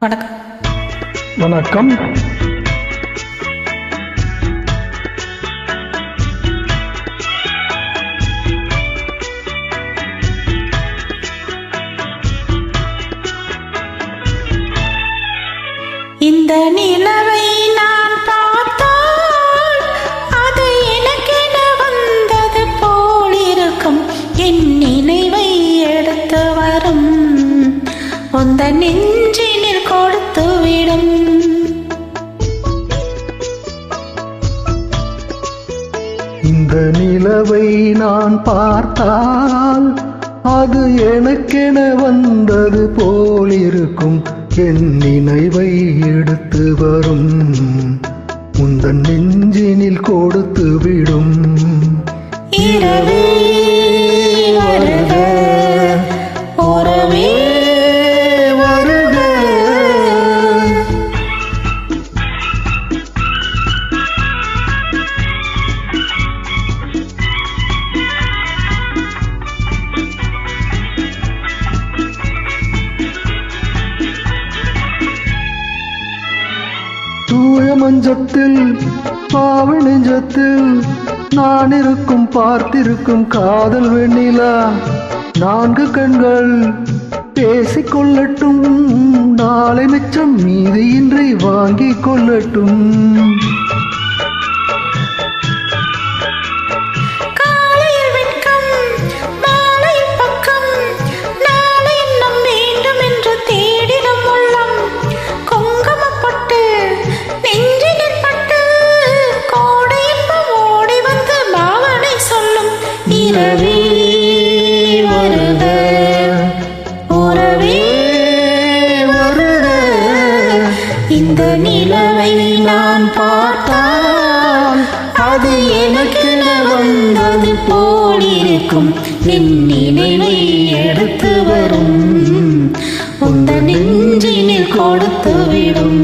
வணக்கம். வணக்கம். இந்த நிலவை நான் பார்த்தால் அது எனக்கென வந்தது போலிருக்கும். என் நினைவை எடுத்து வரும் உந்த நெஞ்சினில் கொடுத்து விடும். இந்த நிலவை நான் பார்த்தால் அது எனக்கென வந்தது போலிருக்கும். என் நினைவை எடுத்து வரும் உந்தன் நெஞ்சினில் கொடுத்து விடும். இரவே வருக, உறவே வருக. தூய மஞ்சத்தில் பாவ நெஞ்சத்தில் நான் இருக்கும் பார்த்திருக்கும் காதல் வெண்ணிலா. 4 கண்கள் பேசிக்கொள்ளட்டும், நாளை மிச்சம் மீதியின்றி வாங்கிக் கொள்ளட்டும். காலையில் வெட்கம், மாலையில் பக்கம், நாளை இன்னும் வேண்டும் என்று தேடிடும் உள்ளம். குங்குமப்பட்டு நெஞ்சினில் பட்டு கோடை இன்பம் ஓடி வந்து பாவனை சொல்லும். இரவே வருக, உறவே வருக. இந்த நிலவை நான் பார்த்தால் அது எனக்கென வந்தது போலிருக்கும். என் நினைவை எடுத்து வரும் உந்த நெஞ்சினில் கொடுத்து விடும்.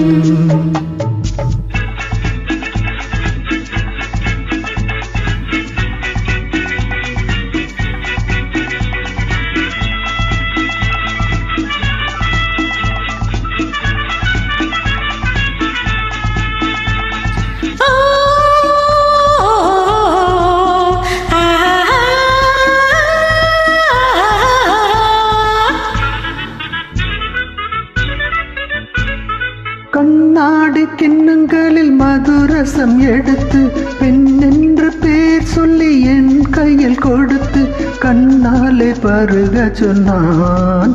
கண்ணாடி கிண்ணங்களில் மதுரசம் எடுத்து பெண் என்று பேர் சொல்லி என் கையில் கொடுத்து கண்ணாலே பருக சொன்னான்,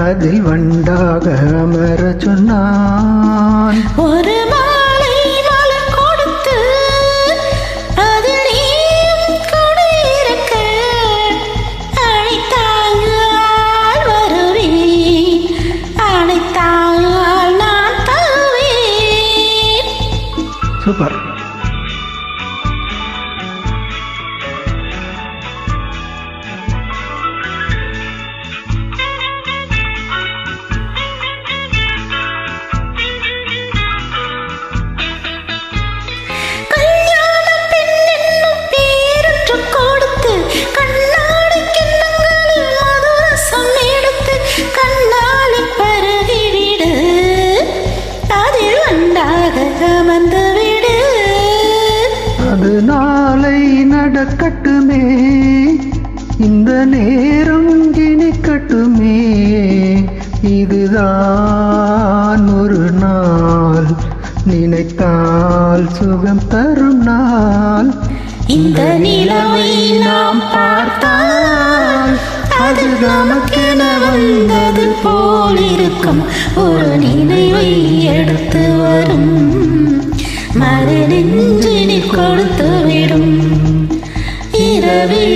அதில் வண்டாக அமர சொன்னான். ஒரு மாலை மலர் கொடுத்து அதில் நீயும் கூட இருக்க அழைத்தால் வருவேன், அழைத்தால் நான் தருவேன். சூப்பர். கல்யாண பெண் என்னும் பேருற்று கொடுத்து கண்ணாடி கிண்ணங்களில் மதுரசம் எடுத்து கண்ணாலே பருகிவிடு, அதில் வண்டாக அமர்ந்து விடு. அது நாளை நடக்கட்டுமே, இந்த நேரம் இனிக்கட்டுமே. இதுதான் ஒரு நாள், நினைத்தால் சுகம் தரும் நாள். இந்த நிலவை நாம் பார்த்தால் அது நமக்கென வந்தது போலிருக்கும். ஒரு நினைவை எடுத்து வரும் மறு நெஞ்சினில் கொடுத்து விடும். இரவே